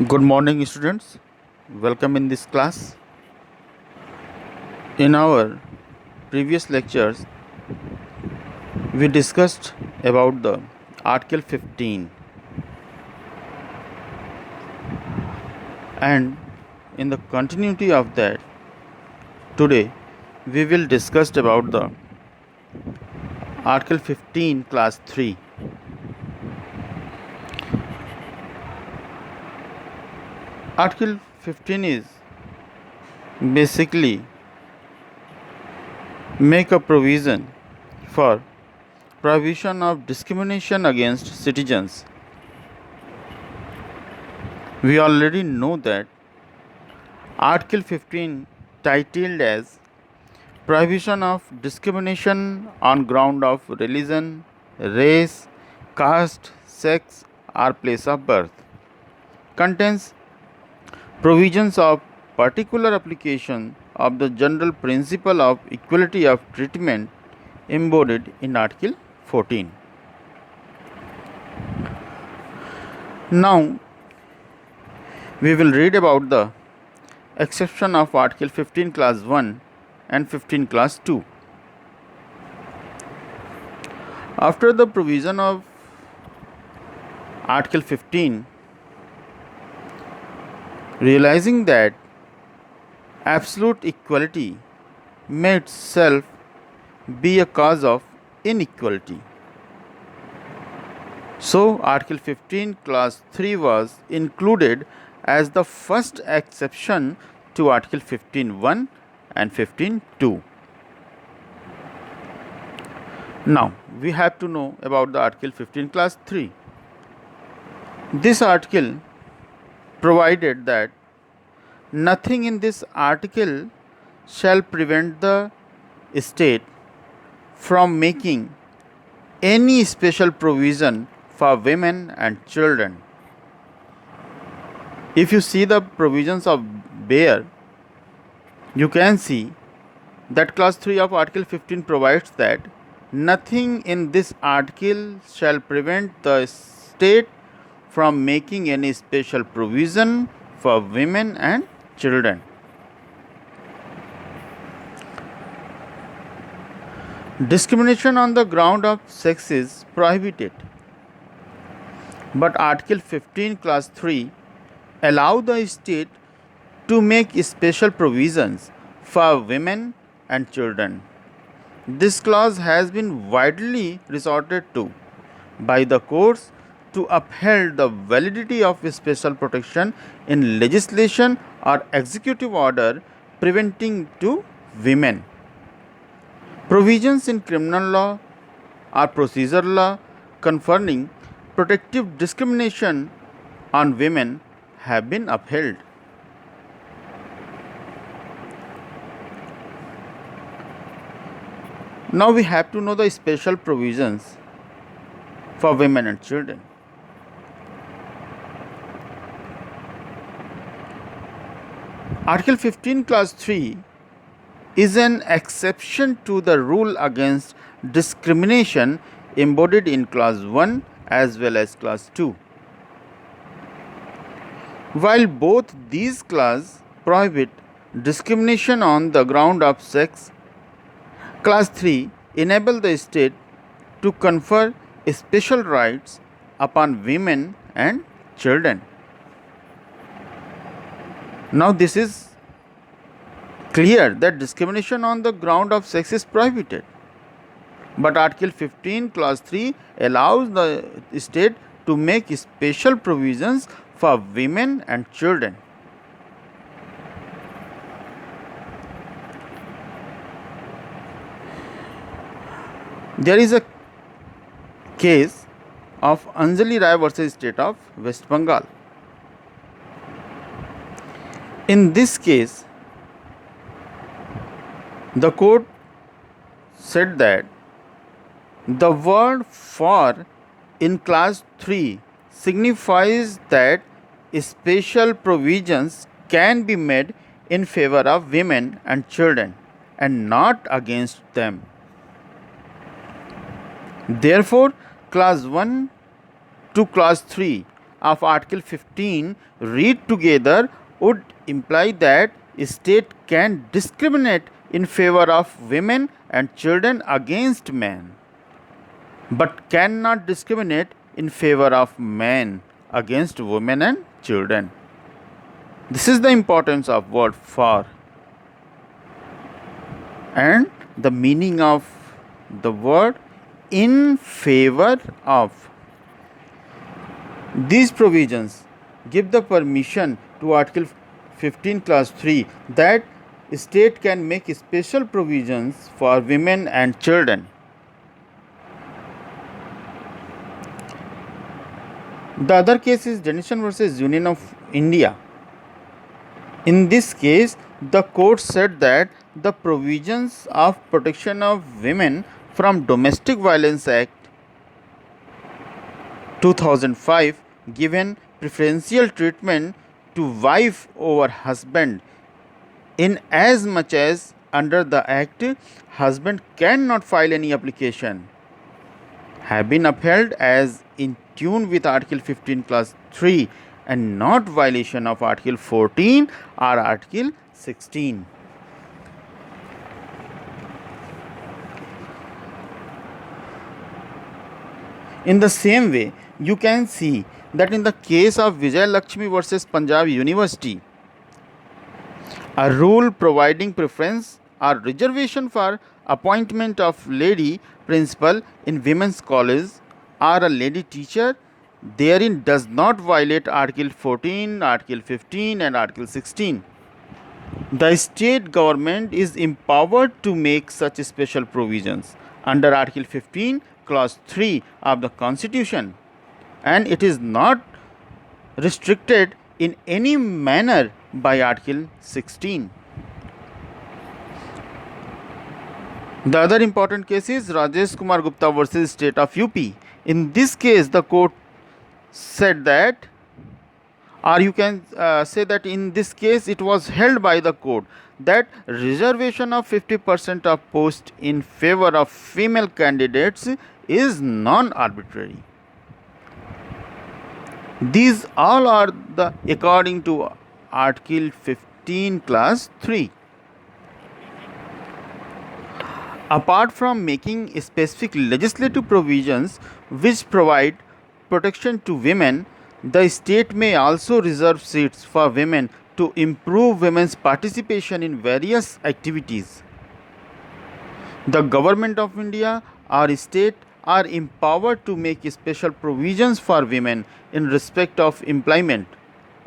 Good morning, students. Welcome in this class. In our previous lectures, we discussed about the Article 15, and in the continuity of that, today we will discuss about the Article 15, Class 3. Article 15 is basically make a provision for prohibition of discrimination against citizens. We already know that Article 15 titled as Prohibition of discrimination on ground of religion, race, caste, sex, or place of birth contains provisions of particular application of the general principle of equality of treatment embodied in Article 14. Now, we will read about the exception of Article 15 Class 1 and 15 Class 2. After the provision of Article 15, realizing that absolute equality may itself be a cause of inequality. So, Article 15 Class 3 was included as the first exception to Article 15.1 and 15.2. Now, we have to know about the Article 15 Class 3. This article provided that nothing in this article shall prevent the state from making any special provision for women and children. If you see the provisions of BEAR, you can see that Class 3 of Article 15 provides that nothing in this article shall prevent the state from making any special provision for women and children. Discrimination on the ground of sex is prohibited, but Article 15 Class 3 allow the state to make special provisions for women and children. This clause has been widely resorted to by the courts to uphold the validity of special protection in legislation or executive order preventing to women. Provisions in criminal law or procedure law conferring protective discrimination on women have been upheld. Now we have to know the special provisions for women and children. Article 15 Class 3 is an exception to the rule against discrimination embodied in Clause 1 as well as Clause 2. While both these clauses prohibit discrimination on the ground of sex, Clause 3 enable the state to confer special rights upon women and children. Now this is clear that discrimination on the ground of sex is prohibited, but Article 15 Clause 3 allows the state to make special provisions for women and children. There is a case of Anjali Rai versus State of West Bengal. In this case, the court said that the word for in Clause 3 signifies that special provisions can be made in favor of women and children and not against them. Therefore, Clause 1 to Clause 3 of Article 15 read together would imply that state can discriminate in favor of women and children against men, but cannot discriminate in favor of men against women and children. This is the importance of word for and the meaning of the word in favor of. These provisions give the permission to Article 15 Clause 3 that state can make special provisions for women and children. The other case is Dennison versus Union of India. In this case, the court said that the provisions of protection of women from Domestic Violence Act 2005 given preferential treatment to wife over husband, in as much as under the act husband cannot file any application, have been upheld as in tune with Article 15 Clause 3 and not violation of Article 14 or Article 16. In the same way, you can see that in the case of Vijay Lakshmi versus Punjab University, a rule providing preference or reservation for appointment of lady principal in women's college or a lady teacher therein does not violate Article 14, Article 15 and Article 16. The state government is empowered to make such special provisions under Article 15 Clause 3 of the Constitution, and it is not restricted in any manner by Article 16. The other important case is Rajesh Kumar Gupta versus State of UP. In this case, the court said that, or you can say that in this case it was held by the court that reservation of 50% of post in favor of female candidates is non-arbitrary. These all are the according to Article 15 Clause 3. Apart from making specific legislative provisions which provide protection to women, the state may also reserve seats for women to improve women's participation in various activities. The Government of India or state are empowered to make special provisions for women in respect of employment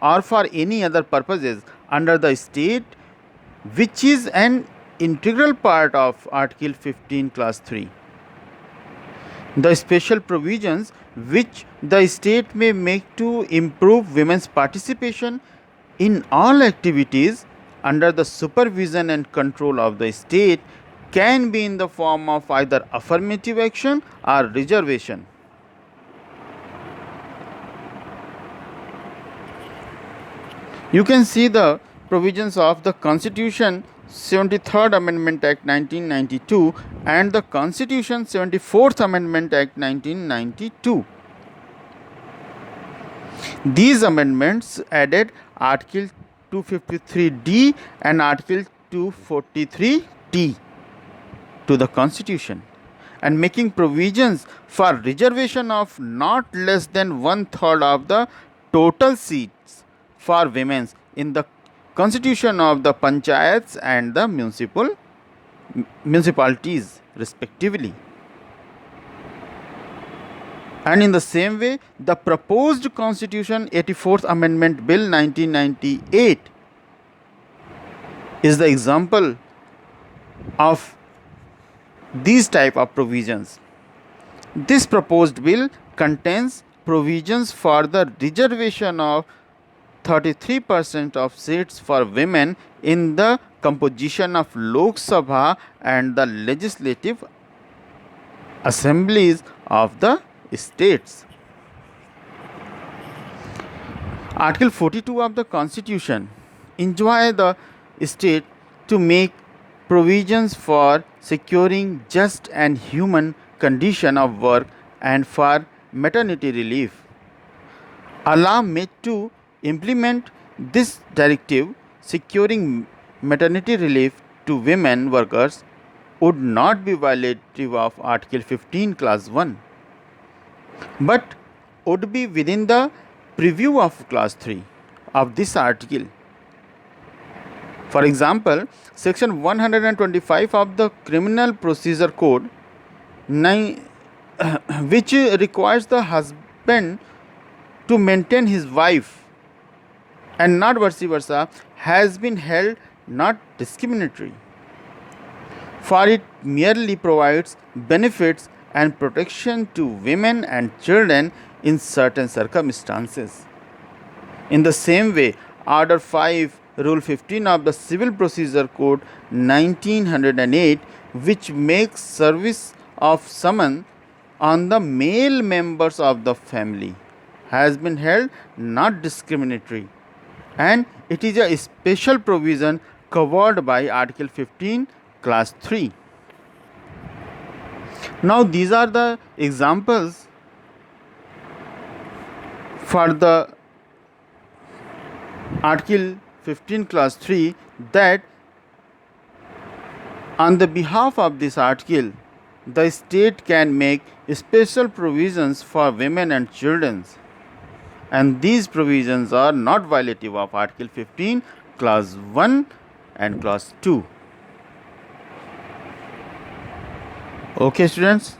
or for any other purposes under the state, which is an integral part of Article 15 Clause 3. The special provisions which the state may make to improve women's participation in all activities under the supervision and control of the state can be in the form of either affirmative action or reservation. You can see the provisions of the Constitution 73rd Amendment Act 1992 and the Constitution 74th Amendment Act 1992. These amendments added Article 253D and Article 243T to the Constitution and making provisions for reservation of not less than 1/3 of the total seats for women in the Constitution of the Panchayats and the municipalities respectively. And in the same way, the proposed Constitution 84th Amendment Bill 1998 is the example of these type of provisions. This proposed bill contains provisions for the reservation of 33% of seats for women in the composition of Lok Sabha and the legislative assemblies of the states. Article 42 of the Constitution enjoins the state to make provisions for securing just and human condition of work and for maternity relief. Allah made to implement this directive, securing maternity relief to women workers would not be violative of Article 15 Clause 1, but would be within the preview of Clause 3 of this article. For example, Section 125 of the Criminal Procedure Code, which requires the husband to maintain his wife and not vice versa, has been held not discriminatory, for it merely provides benefits and protection to women and children in certain circumstances. In the same way, Order 5, Rule 15 of the Civil Procedure Code 1908, which makes service of summons on the male members of the family, has been held not discriminatory, and it is a special provision covered by Article 15 Clause 3. Now these are the examples for the Article 15 Clause 3 that on the behalf of this article the state can make special provisions for women and children, and these provisions are not violative of Article 15 Clause 1 and Clause 2. Okay students,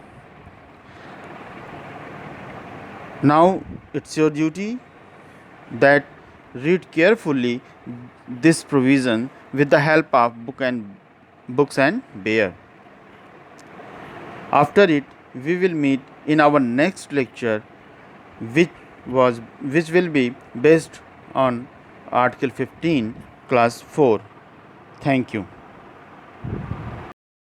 now it's your duty that read carefully this provision with the help of books and bear. After it, we will meet in our next lecture, which will be based on Article 15 Clause 4. Thank you.